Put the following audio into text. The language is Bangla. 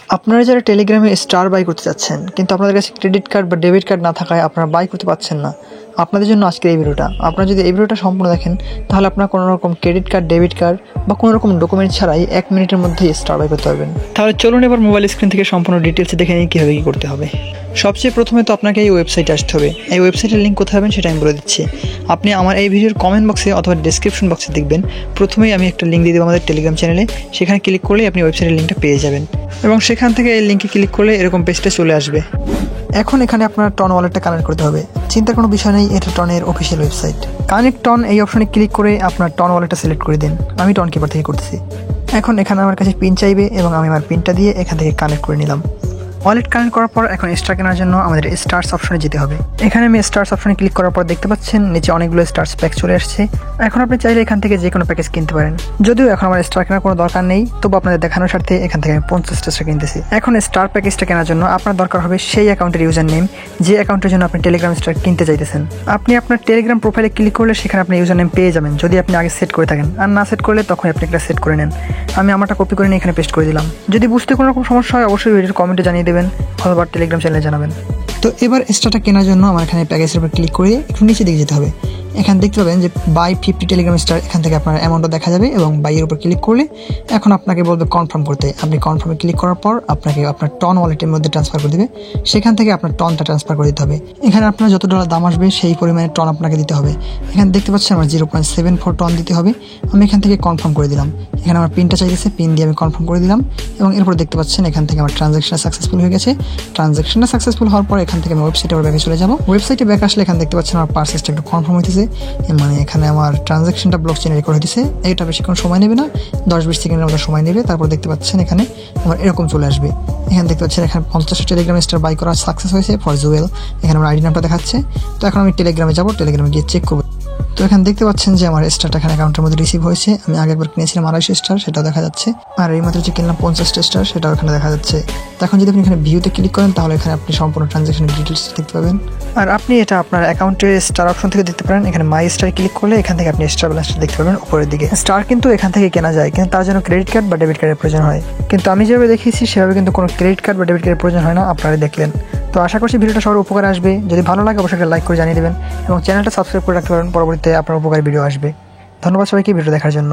আপনারা যারা টেলিগ্রামে স্টার বাই করতে চাচ্ছেন কিন্তু আপনাদের কাছে ক্রেডিট কার্ড বা ডেবিট কার্ড না থাকায় আপনারা বাই করতে পারছেন না, আপনাদের জন্য আজকের এই ভিডিওটা। আপনারা যদি এই ভিডিওটা সম্পূর্ণ দেখেন তাহলে আপনারা কোনো রকম ক্রেডিট কার্ড, ডেবিট কার্ড বা কোনো রকম ডকুমেন্ট ছাড়াই 1 মিনিটের মধ্যেই স্টার বাই করতে পারবেন। তাহলে চলুন এবার মোবাইল স্ক্রিন থেকে সম্পূর্ণ ডিটেলস দেখে নিই কীভাবে কী করতে হবে। সবচেয়ে প্রথমে তো আপনাকে এই ওয়েবসাইটে আসতে হবে। এই ওয়েবসাইটের লিঙ্ক কোথায় পাবেন সেটা আমি বলে দিচ্ছি। আপনি আমার এই ভিডিওর কমেন্ট বক্সে অথবা ডেসক্রিপশন বক্সে দেখবেন, প্রথমেই আমি একটা লিঙ্ক দিয়ে দেবো আমাদের টেলিগ্রাম চ্যানেলে। সেখানে ক্লিক করলেই আপনি ওয়েবসাইটের লিঙ্কটা পেয়ে যাবেন এবং সেখান থেকে এই লিঙ্কে ক্লিক করলে এরকম পেজটা চলে আসবে। এখন এখানে আপনার টন ওয়ালেটটা কানেক্ট করতে হবে। চিন্তার কোনো বিষয় নেই, এটা টনের অফিসিয়াল ওয়েবসাইট। কানেক্ট টন এই অপশনে ক্লিক করে আপনার টন ওয়ালেটটা সিলেক্ট করে দিন। আমি টন কিপার থেকে করতেছি। এখন এখানে আমার কাছে পিন চাইবে এবং আমি আমার পিনটা দিয়ে এখান থেকে কানেক্ট করে নিলাম। ওয়ালেট কানেক্ট করার পর এখন স্টার কেনার জন্য আমাদের স্টার্স অপশনে যেতে হবে। এখানে আমি স্টার্স অপশনে ক্লিক করার পর দেখতে পাচ্ছেন নিচে অনেকগুলো স্টার্স প্যাক চলে আসছে। এখন আপনি চাইলে এখান থেকে যে কোনো প্যাকেজ কিনতে পারেন। যদিও এখন আমার স্টার কেনার কোনো দরকার নেই, তবু আপনাদের দেখানোর স্বার্থে এখান থেকে আমি 50টা স্টার কিনতেছি। এখন স্টার প্যাকেজটা কেনার জন্য আপনার দরকার হবে সেই অ্যাকাউন্টের ইউজার নেম, যে অ্যাকাউন্টের জন্য আপনি টেলিগ্রাম স্টার কিনতে চাইতেছেন। আপনি আপনার টেলিগ্রাম প্রোফাইলে ক্লিক করলে সেখানে আপনি ইউজার নেম পেয়ে যাবেন, যদি আপনি আগে সেট করে থাকেন। আর না সেট করলে তখন আপনি একটা সেট করে নেন। আমি আমারটা কপি করে নিয়ে এখানে পেস্ট করে দিলাম। যদি বুঝতে কোনো রকম সমস্যা হয় অবশ্যই ভিডিওর কমেন্টে জানিয়ে দেবেন অথবা টেলিগ্রাম চ্যানেলে জানাবেন। তো এবার স্টারটা কেনার জন্য আমার এখানে প্যাকেজের উপর ক্লিক করে একটু নিচে দিকে যেতে হবে। এখানে দেখতে পাবেন যে বাই 50 টেলিগ্রাম স্টার, এখান থেকে আপনার অ্যামাউন্টটা দেখা যাবে এবং বাইয়ের উপর ক্লিক করলে এখন আপনাকে বলবে কনফার্ম করতে। আপনি কনফার্মে ক্লিক করার পর আপনাকে আপনার টন ওয়ালেটের মধ্যে ট্রান্সফার করে দেবে। সেখান থেকে আপনার টনটা ট্রান্সফার করে দিতে হবে। এখানে আপনার যত ডলার দাম আসবে সেই পরিমাণে টন আপনাকে দিতে হবে। এখানে দেখতে পাচ্ছেন আমার 0.74 টন দিতে হবে। আমি এখান থেকে কনফার্ম করে দিলাম। এখানে আমার পিনটা চাইতেছে, পিন দিয়ে আমি কনফার্ম করে দিলাম এবং এরপর দেখতে পাচ্ছেন এখান থেকে আমার ট্রানজ্যাকশনটা সাকসেসফুল হয়ে গেছে। ট্রানজ্যাকশনটা সাকসেসফুল হওয়ার পর এখান থেকে আমি ওয়েবসাইটে ব্যাকে চলে যাব। ওয়েবসাইটে ব্যাক আসলে এখানে দেখতে পাচ্ছেন আমার পার্সেসটা একটু কনফার্ম হইতেছে, মানে এখানে আমার ট্রানজ্যাকশনটা ব্লকচেইনে রেকর্ড হইতেছে। এটা বেশিক্ষণ সময় নেবে না, 10-20 সেকেন্ডের মতো সময় নেবে। তারপর দেখতে পাচ্ছেন এখানে আমার এরকম চলে আসবে। এখানে দেখতে পাচ্ছেন এখানে 50 টেলিগ্রাম স্টার বাই করা সাকসেস হয়েছে ফর জুয়েল। এখানে আমার আইডি নামটা দেখাচ্ছে। তো এখন আমি টেলিগ্রামে যাব, টেলিগ্রামে গিয়ে চেক করবো। তো এখানে দেখতে পাচ্ছেন যে আমার স্টারটা এখানে অ্যাকাউন্টের মধ্যে রিসিভ হয়েছে। আমি আগে একবার কিনেছিলাম 250 স্টার, সেটাও দেখা যাচ্ছে। আর এই মাত্র যে কিনলাম 50 স্টার, সেটাও এখানে দেখা যাচ্ছে। তো এখন যদি আপনি এখানে ভিউতে ক্লিক করেন তাহলে এখানে আপনি সম্পূর্ণ ট্রানজ্যাকশনের ডিটেলস দেখতে পাবেন। আর আপনি এটা আপনার অ্যাকাউন্টের স্টার অপশন থেকে দেখতে পারেন। এখানে মাই স্টার ক্লিক করলে এখান থেকে আপনি স্টার ব্যালেন্সটা দেখতে পাবেন উপরের দিকে। স্টার কিন্তু এখান থেকে কেনা যায়, কিন্তু তার জন্য ক্রেডিট কার্ড বা ডেবিট কার্ডের প্রয়োজন হয়। কিন্তু আমি যেভাবে দেখিয়েছি সেভাবে কিন্তু কোনো ক্রেডিট কার্ড বা ডেবিট কার্ডের প্রয়োজন হয় না, আপনারা দেখলেন। তো আশা করছি ভিডিওটা সবার উপকার আসবে। যদি ভালো লাগে অবশ্যই একটা লাইক করে জানিয়ে দেবেন এবং চ্যানেলটা সাবস্ক্রাইব করে রাখতে পারেন, পরবর্তীতে আপনার উপকারী ভিডিও আসবে। ধন্যবাদ সবাইকে ভিডিও দেখার জন্য।